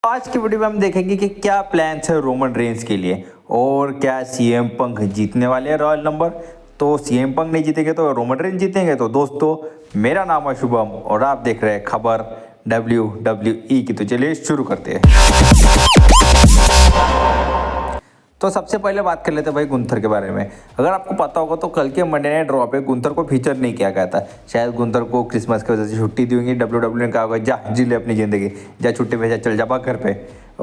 आज की वीडियो में हम देखेंगे कि क्या प्लान्स है रोमन रेंज के लिए और क्या सीएम पंक जीतने वाले हैं रॉयल नंबर। तो सीएम पंक नहीं जीतेंगे तो रोमन रेंज जीतेंगे। तो दोस्तों, मेरा नाम है शुभम और आप देख रहे हैं खबर WWE की। तो चलिए शुरू करते हैं। तो सबसे पहले बात कर लेते हैं भाई गुंथर के बारे में। अगर आपको पता होगा तो कल के मंडे नाइट ड्रॉ पे गुंथर को फीचर नहीं किया गया था। शायद गुंथर को क्रिसमस की वजह से छुट्टी दी होगी। WWE ने कहा होगा जा जी ले अपनी ज़िंदगी, जा छुट्टी पे, जा चल जा भाग घर पे।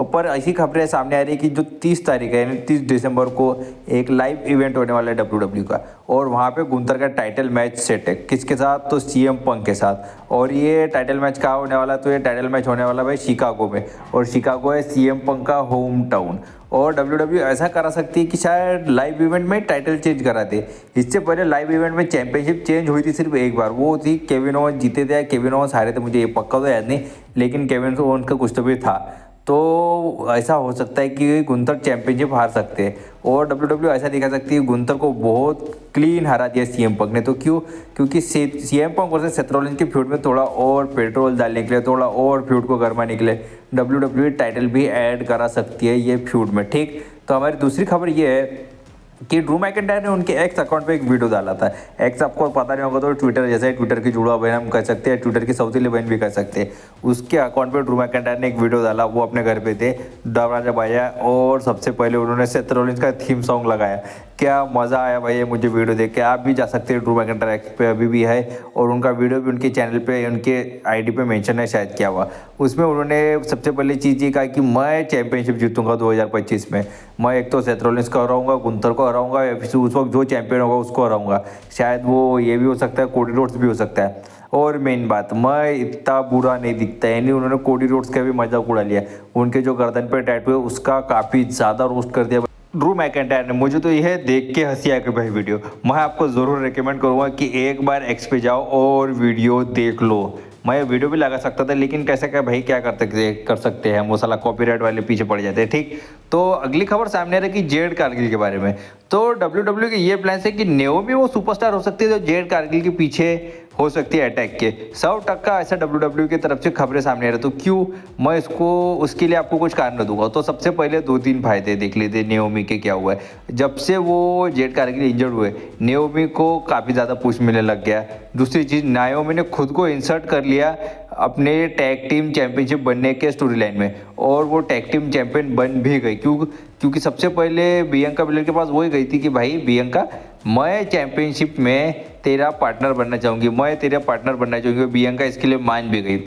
पर ऐसी खबरें सामने आ रही है कि जो 30 तारीख है यानी 30 दिसंबर को एक लाइव इवेंट होने वाला है WWE का, और वहाँ पे गुंथर का टाइटल मैच सेट है। किसके साथ? तो सीएम पंक के साथ। और ये टाइटल मैच कहाँ होने वाला? तो ये टाइटल मैच होने वाला भाई शिकागो में, और शिकागो है सीएम पंक का होम टाउन। और WWE ऐसा करा सकती है कि शायद लाइव इवेंट में टाइटल चेंज करा दे। इससे पहले लाइव इवेंट में चैंपियनशिप चेंज हुई थी सिर्फ एक बार, वो थी केविन ओवन जीते थे, केविन ओवन हारे थे, मुझे ये पक्का तो याद नहीं, लेकिन केविन ओवन का कुछ तो भी था। तो ऐसा हो सकता है कि गुंथर चैंपियनशिप हार सकते हैं, और WWE ऐसा दिखा सकती है गुंथर को बहुत क्लीन हरा दिया सीएम पंक ने। तो क्यों? क्योंकि CM Punk versus Seth Rollins के फ्यूड में थोड़ा और पेट्रोल डालने के लिए, थोड़ा और फ्यूड को गरमाने के लिए WWE टाइटल भी ऐड करा सकती है ये फ्यूड में। ठीक, तो हमारी दूसरी खबर ये है कि ड्रू मैकिंटायर ने उनके एक्स अकाउंट पे एक वीडियो डाला था। एक्स आपको पता नहीं होगा तो ट्विटर जैसे ट्विटर की जुड़वा बहन हम कह सकते हैं, ट्विटर की सौतीली बहन भी कह सकते हैं। उसके अकाउंट पे ड्रू मैकिंटायर ने एक वीडियो डाला, वो अपने घर पे थे, दरवाजा बजाया और सबसे पहले उन्होंने सेथ रॉलिंस का थीम सॉन्ग लगाया। क्या मज़ा आया भाई मुझे वीडियो देख के। आप भी जा सकते हैं, ड्रू मैकिंटायर एक्स पे अभी भी है, और उनका वीडियो भी उनके चैनल पे, उनके आईडी पे मेंशन है शायद किया हुआ। उसमें उन्होंने सबसे पहले चीज़ ये कहा कि मैं चैंपियनशिप जीतूंगा 2025 में। मैं एक तो सेथ रॉलिंस को हराऊंगा, गुंथर को हराऊंगा, या फिर उस वक्त जो चैंपियन होगा उसको हराऊंगा। शायद वो ये भी हो सकता है, कोडी रोड्स भी हो सकता है। और मेन बात, मैं इतना बुरा नहीं दिखता, यानी उन्होंने कोडी रोड्स का भी मजाक उड़ा लिया। उनके जो गर्दन पे टैटू है उसका काफ़ी ज़्यादा रोस्ट कर दिया ड्रू मैकिंटायर ने। मुझे तो यह देख के हंसी आ गई भाई वीडियो। मैं आपको ज़रूर रिकमेंड करूँगा कि एक बार एक्स पे जाओ और वीडियो देख लो। मैं वीडियो भी लगा सकता था, लेकिन कैसे क्या भाई, क्या कर सकते हैं, वो साला कॉपीराइट वाले पीछे पड़ जाते हैं। ठीक, तो अगली खबर सामने आ रही है कि जेड कारगिल के बारे में। तो WWE के ये प्लान है कि नेओमी वो सुपरस्टार हो सकती है जो जेड कारगिल के पीछे हो सकती है अटैक के। 100% ऐसा WWE की तरफ से खबरें सामने आ रही है। तो क्यों? मैं इसको उसके लिए आपको कुछ कारण दूंगा। तो सबसे पहले 2-3 फायदे देख लेते नेओमी के। क्या हुआ है, जब से वो जेड कारगिल इंजर्ड हुए, नेओमी को काफ़ी ज़्यादा पुश मिलने लग गया। दूसरी चीज़, नाओमी ने खुद को इंसर्ट कर लिया अपने टैग टीम चैंपियनशिप बनने के स्टोरी लाइन में, और वो टैग टीम चैंपियन बन भी गई। क्योंकि सबसे पहले बियंका बेलर के पास वही गई थी कि भाई बियंका, मैं चैंपियनशिप में तेरा पार्टनर बनना चाहूँगी, मैं तेरा पार्टनर बनना चाहूँगी। बियंका इसके लिए मान भी गई।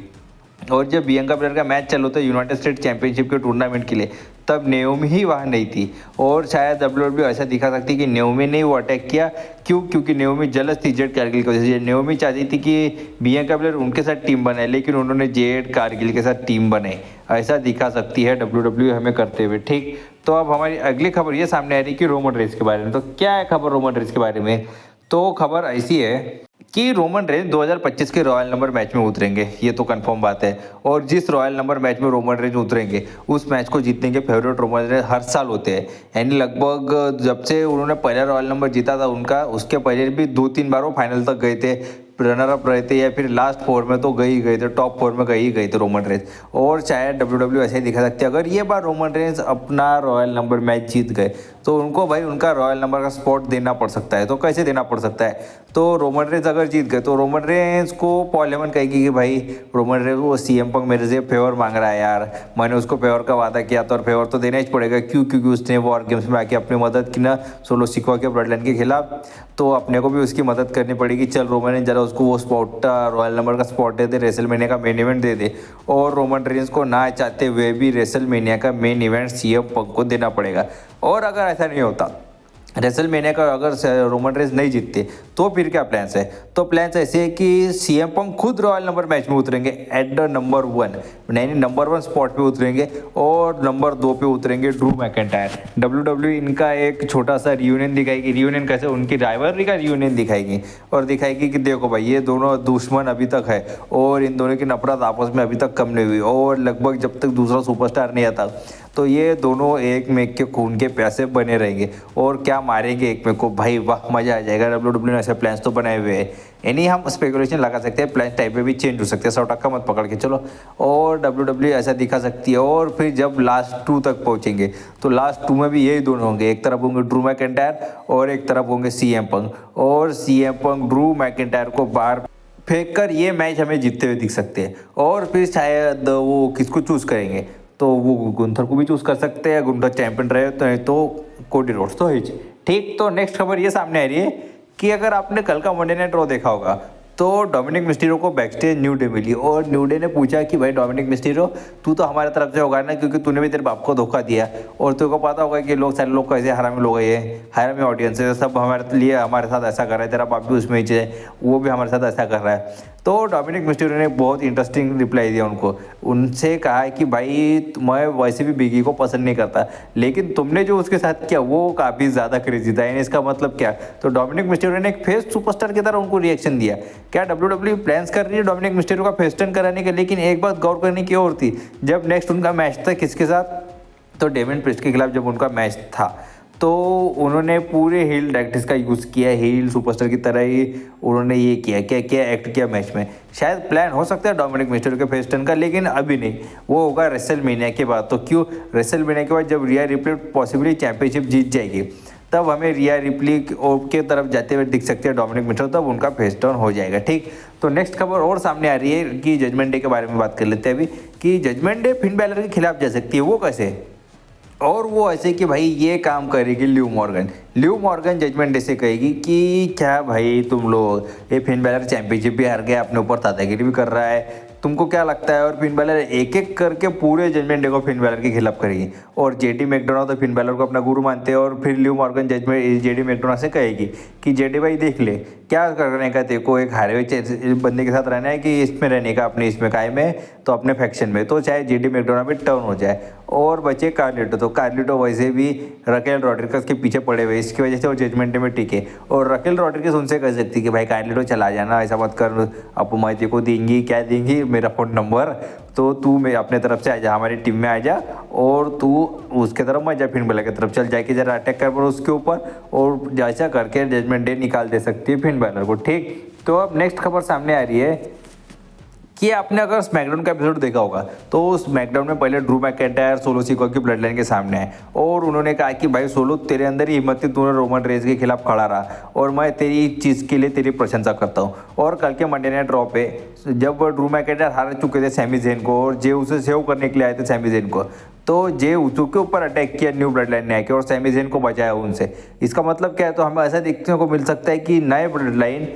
और जब बियंका बेलर का मैच चल रहा था यूनाइटेड स्टेट चैंपियनशिप के टूर्नामेंट के लिए, तब नेओमी ही वहाँ नहीं थी। और शायद WWE ऐसा दिखा सकती कि नेओमी ने वो अटैक किया। क्यों? क्योंकि नेओमी जलस थी जेड कारगिल की वजह से। नेओमी चाहती थी कि बियंका बेलर उनके साथ टीम बनाए, लेकिन उन्होंने जेड कारगिल के साथ टीम बनाई। ऐसा दिखा सकती है WWE हमें करते हुए। ठीक, तो अब हमारी अगली खबर ये सामने आ रही है कि रोमन रेंज के बारे में। तो क्या है खबर रोमन रेंज के बारे में? तो खबर ऐसी है कि रोमन रेंज 2025 के रॉयल नंबर मैच में उतरेंगे, ये तो कंफर्म बात है। और जिस रॉयल नंबर मैच में रोमन रेंज उतरेंगे, उस मैच को जीतने के फेवरेट रोमन रेंज हर साल होते हैं। यानी लगभग जब से उन्होंने पहला रॉयल नंबर जीता था उनका, उसके पहले भी 2-3 बार वो फाइनल तक गए थे, रनर अप रहे थे, या फिर लास्ट 4 में तो गए ही गए थे, टॉप 4 में गए ही गए थे रोमन रेंज। और शायद WWE ऐसे ही दिखा सकते हैं, अगर ये बार रोमन रेंज अपना रॉयल नंबर मैच जीत गए तो उनको भाई उनका रॉयल नंबर का स्पॉट देना पड़ सकता है। तो कैसे देना पड़ सकता है? तो रोमन रेंज अगर जीत गए तो रोमन रेंज को पॉल हेमन कहेगी कि भाई रोमन रेंज, वो सीएम पंक मेरे से फेवर मांग रहा है यार, मैंने उसको फेवर का वादा किया था और फेवर तो देना ही पड़ेगा। क्यों? क्योंकि उसने वॉर गेम्स में आके अपनी मदद की ना सोलो सिकवा के ब्लडलाइन के खिलाफ, तो अपने को भी उसकी मदद करनी पड़ेगी। चल रोमन रेंज जरा उसको वो स्पॉट, रॉयल नंबर का स्पॉट दे दे, रेसलमेनिया का मेन इवेंट दे दे। और रोमन रेंज को ना चाहते हुए भी रेसलमेनिया का मेन इवेंट सीएम पंक को देना पड़ेगा। और अगर ऐसा नहीं होता, रेसलमेनिया का अगर रोमन रेंज नहीं जीतते, तो फिर क्या प्लान्स है? तो प्लान्स ऐसे है कि सीएम पंक खुद रॉयल नंबर मैच में उतरेंगे एट द नंबर 1, यानी नंबर 1 स्पॉट पे उतरेंगे, और नंबर 2 पे उतरेंगे ड्रू मैकिंटायर। WWE इनका एक छोटा सा रियूनियन दिखाएगी। रियूनियन कैसे? उनकी राइवलरी का रियूनियन दिखाएगी, और दिखाएगी कि देखो भाई ये दोनों दुश्मन अभी तक है, और इन दोनों की नफरत आपस में अभी तक कम नहीं हुई, और लगभग जब तक दूसरा सुपरस्टार नहीं आता तो ये दोनों एक में के खून के प्यासे बने रहेंगे और क्या मारेंगे एक में को, भाई वाह मजा आ जाएगा। डब्ल्यूडब्ल्यू ने ऐसे प्लान्स तो बनाए हुए हैं, यानी हम स्पेकुलेशन लगा सकते हैं, प्लान टाइप में भी चेंज हो सकते हैं, 100 मत पकड़ के चलो। और डब्ल्यूडब्ल्यू ऐसा दिखा सकती है। और फिर जब लास्ट 2 तक पहुंचेंगे तो लास्ट 2 में भी यही दोनों होंगे, एक तरफ होंगे ड्रू मैकिंटायर और एक तरफ होंगे सीएम पंक। और सीएम पंक ड्रू मैकिंटायर को बाहर फेंक कर ये मैच हमें जीतते हुए दिख सकते हैं। और फिर शायद वो किसको चूज़ करेंगे, तो वो गुंथर को भी चूज़ कर सकते हैं, गुंथर चैंपियन रहे तो कोडी रोड्स तो है। ठीक, तो नेक्स्ट खबर ये सामने आ रही है कि अगर आपने कल का मंडे नाइट रॉ देखा होगा तो डोमिनिक मिस्टीरियो को बैकस्टेज न्यू डे मिली और न्यू डे ने पूछा कि भाई डोमिनिक मिस्टीरियो तू तो हमारे तरफ से होगा ना, क्योंकि तूने भी तेरे बाप को धोखा दिया और तेरे को पता होगा कि लोग सारे लोग कैसे हरामी लोग है, हरामी ऑडियंस है, सब हमारे लिए हमारे साथ ऐसा कर रहा है, तेरा बाप भी उसमें ही है, वो भी हमारे साथ ऐसा कर रहा है। तो डोमिनिक मिस्टीरियो ने बहुत इंटरेस्टिंग रिप्लाई दिया उनको, उनसे कहा है कि भाई मैं वैसे भी बिगी को पसंद नहीं करता, लेकिन तुमने जो उसके साथ किया वो काफ़ी ज़्यादा क्रेजी था। यानी इसका मतलब क्या, तो डोमिनिक मिस्टीरियो ने एक फेस सुपरस्टार की तरह उनको रिएक्शन दिया। क्या डब्ल्यूडब्ल्यू प्लान्स कर रही है डोमिनिक मिस्टीरियो का फेस टर्न कराने के, लेकिन एक बात गौर करने की और थी, जब नेक्स्ट उनका मैच था किसके साथ, तो डेविन प्रिस्ट के खिलाफ जब उनका मैच था तो उन्होंने पूरे हील टैक्टिक्स का यूज़ किया, हील सुपरस्टार की तरह ही उन्होंने ये किया, क्या क्या एक्ट किया मैच में। शायद प्लान हो सकता है डोमिनिक मिस्टीरियो के फेस टर्न का, लेकिन अभी नहीं, वो होगा रेसलमेनिया के बाद। तो क्यों, रेसलमेनिया के बाद जब रिया रिप्ले पॉसिबली चैंपियनशिप जीत जाएगी तब हमें रिया रिप्ली के तरफ जाते हुए दिख सकते हैं डोमिनिक मिस्टीरियो, तब उनका फेस टर्न हो जाएगा। ठीक, तो नेक्स्ट खबर और सामने आ रही है कि जजमेंट डे के बारे में बात कर लेते हैं अभी, कि जजमेंट डे फिन बैलर के खिलाफ जा सकती है। वो कैसे, और वो ऐसे कि भाई ये काम करेगी लिव मॉर्गन जजमेंट डे से कहेगी कि क्या भाई तुम लोग, ये फिन बैलर चैंपियनशिप भी हार गया, अपने ऊपर दादागिरी भी कर रहा है, तुमको क्या लगता है। और फिन बैलर एक एक करके पूरे जजमेंट डे को फिन बैलर के खिलाफ करेगी। और जेडी मैकडोना तो फिन बैलर को अपना गुरु मानते हैं, और फिर Liv Morgan judgment JD McDonagh से कहेगी कि जेडी भाई देख ले, क्या करने का तेरे को, एक हारे हुए बंदे के साथ रहना है कि इसमें रहने का, अपने इसमें कायम है तो अपने फैक्शन में, तो चाहे जेडी मैकडोना भी टर्न हो जाए। और बचे कार्लिटो, तो कार्लिटो वैसे भी रकेल रॉड्रिगस के पीछे पड़े हुए, इसकी वजह से वो जजमेंट डे में टिके। और रकेल रॉड्रिगस उनसे कह सकती कि भाई कार्लिटो चला जाना, ऐसा मत कर, अब मैं तेरे को देंगी, क्या देंगी, मेरा फ़ोन नंबर, तो तू मेरे अपने तरफ से आ जा, हमारी टीम में आ जा, और तू उसके तरफ मत जा, फिर बेला की तरफ चल जाके जरा अटैक कर उसके ऊपर, और जैसा करके जजमेंट डे निकाल दे सकती है फिन बैलर को। ठीक, तो अब नेक्स्ट खबर सामने आ रही है कि आपने अगर स्मैकडाउन का एपिसोड देखा होगा तो स्मैकडाउन में पहले ड्रू मैकिंटायर सोलो सिकोआ की ब्लड लाइन के सामने आए और उन्होंने कहा कि भाई सोलो, तेरे अंदर ही हिम्मत थी, तूने रोमन रेंज के खिलाफ खड़ा रहा और मैं तेरी चीज़ के लिए तेरी प्रशंसा करता हूँ। और कल के मंडे नाइट ड्रॉ पे जब ड्रू मैकिंटायर हार चुके थे सैमी ज़ेन को और जे उसे सेव करने के लिए आए थे सैमी ज़ेन को, तो जे उसो के ऊपर अटैक किया न्यू ब्लड लाइन ने आके और सैमी ज़ेन को बचाया उनसे। इसका मतलब क्या है, तो हमें ऐसा देखने को मिल सकता है कि नए ब्लड लाइन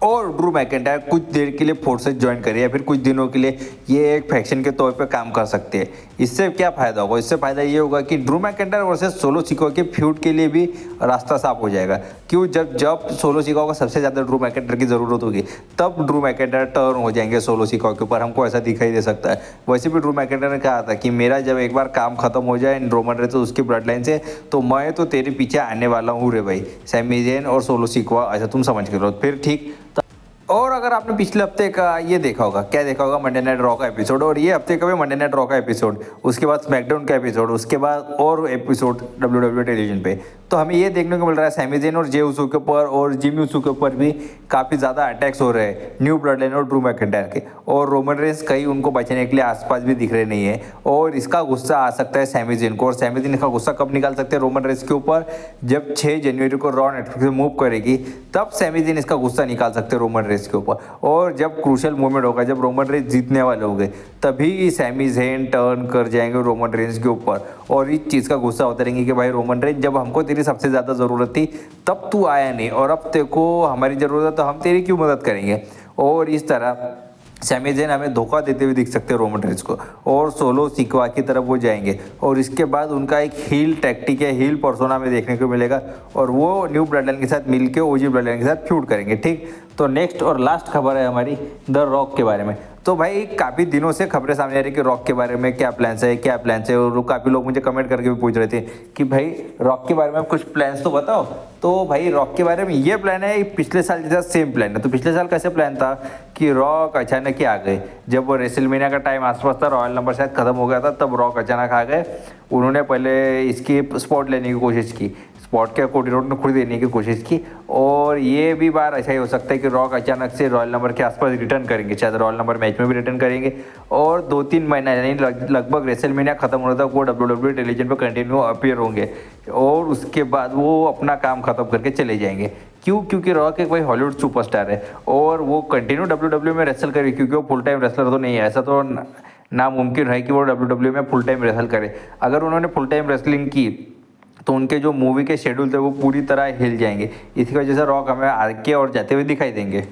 और ड्रू मैकिंटायर कुछ देर के लिए फोर्सेस ज्वाइन करे या फिर कुछ दिनों के लिए ये एक फैक्शन के तौर पे काम कर सकते हैं। इससे क्या फ़ायदा होगा, इससे फ़ायदा ये होगा कि Drew McIntyre versus solo Sikoa के फ्यूड के लिए भी रास्ता साफ हो जाएगा। क्यों, जब सोलो सिकोआ को सबसे ज़्यादा ड्रू मैकिंटायर की ज़रूरत होगी तब ड्रू मैकिंटायर टर्न हो जाएंगे सोलो सिकोआ के ऊपर, हमको ऐसा दिखाई दे सकता है। वैसे भी ड्रू मैकिंटायर ने कहा था कि मेरा जब एक बार काम खत्म हो जाए रोमन रेंज तो उसकी ब्लड लाइन से, तो मैं तो तेरे पीछे आने वाला हूँ रे भाई, सैमी ज़ेन और सोलो सिकोआ, ऐसा तुम समझ के लो। फिर ठीक, और अगर आपने पिछले हफ्ते का ये देखा होगा, क्या देखा होगा, मंडे नाइट रॉ का एपिसोड, और ये हफ्ते का भी मंडे नाइट रॉ का एपिसोड, उसके बाद स्मैकडाउन का एपिसोड, उसके बाद और एपिसोड डब्ल्यूडब्ल्यू टेलीविजन पे, तो हमें ये देखने को मिल रहा है सैमी ज़ेन और जे उसो के ऊपर और जिमी उसो के ऊपर भी काफ़ी ज़्यादा अटैक्स हो रहे हैं न्यू ब्लड लाइन और ड्रू मैकिंटायर के, और रोमन रेंज कहीं उनको बचाने के लिए आसपास भी दिख रहे नहीं है। और इसका गुस्सा आ सकता है सैमी ज़ेन को, और सैमी ज़ेन इसका गुस्सा कब निकाल सकते हैं रोमन रेंज के ऊपर, जब 6 जनवरी को रॉ नेटवर्क से मूव करेगी तब सैमी ज़ेन इसका गुस्सा निकाल सकते हैं रोमन रेंज के ऊपर। और जब क्रूशियल मोमेंट होगा, जब रोमन रेंज जीतने वाले होंगे, तभी सैमी ज़ेन टर्न कर जाएंगे रोमन रेंज के ऊपर और इस चीज़ का गुस्सा होता रहेंगे कि भाई रोमन रेंज, जब हमको तेरी सबसे ज़्यादा ज़रूरत थी तब तू आया नहीं, और अब तेरे को हमारी ज़रूरत है तो हम तेरी क्यों मदद करेंगे। और इस तरह सैमी ज़ेन हमें धोखा देते हुए दिख सकते हैं रोमन रेंज को, और सोलो सिकोआ की तरफ वो जाएंगे, और इसके बाद उनका एक हील टैक्टिक है, हील पर्सोना में देखने को मिलेगा, और वो न्यू ब्लड लाइन के साथ मिलके ओजी ब्लड लाइन के साथ फ्यूड करेंगे। ठीक, तो नेक्स्ट और लास्ट खबर है हमारी द रॉक के बारे में। तो भाई काफ़ी दिनों से खबरें सामने आ रही कि रॉक के बारे में क्या प्लान्स है, क्या प्लान्स है, और काफ़ी लोग मुझे कमेंट करके भी पूछ रहे थे कि भाई रॉक के बारे में कुछ प्लान्स तो बताओ। तो भाई रॉक के बारे में ये प्लान है, पिछले साल जैसा सेम प्लान है। तो पिछले साल कैसे प्लान था कि रॉक अचानक ही आ गए, जब वो रेसलमेनिया का टाइम आसपास था, रॉयल नंबर शायद खत्म हो गया था, तब रॉक अचानक आ गए। उन्होंने पहले इसकी स्पॉट लेने की कोशिश की, स्पॉट के कोडी रोड ने खुद देने की कोशिश की, और ये भी बार ऐसा ही हो सकता है कि रॉक अचानक से रॉयल नंबर के आसपास रिटर्न करेंगे, शायद रॉयल नंबर मैच में भी रिटर्न करेंगे, और 2-3 महीना यानी लगभग रेसलमेनिया खत्म होने तक वो WWE टेलीविजन पर कंटिन्यू अपीयर होंगे, और उसके बाद वो अपना काम खत्म करके चले जाएंगे। क्यों? क्योंकि रॉक एक भाई हॉलीवुड सुपरस्टार है और वो कंटिन्यू WWE में रेसल करे, क्योंकि वो फुल टाइम रेसलर तो नहीं है, ऐसा तो नामुमकिन है कि वो WWE में फुल टाइम रेसल करे। अगर उन्होंने फुल टाइम रेसलिंग की तो उनके जो मूवी के शेड्यूल थे वो पूरी तरह हिल जाएंगे। इसी वजह से रॉक हमें आगे और जाते हुए दिखाई देंगे।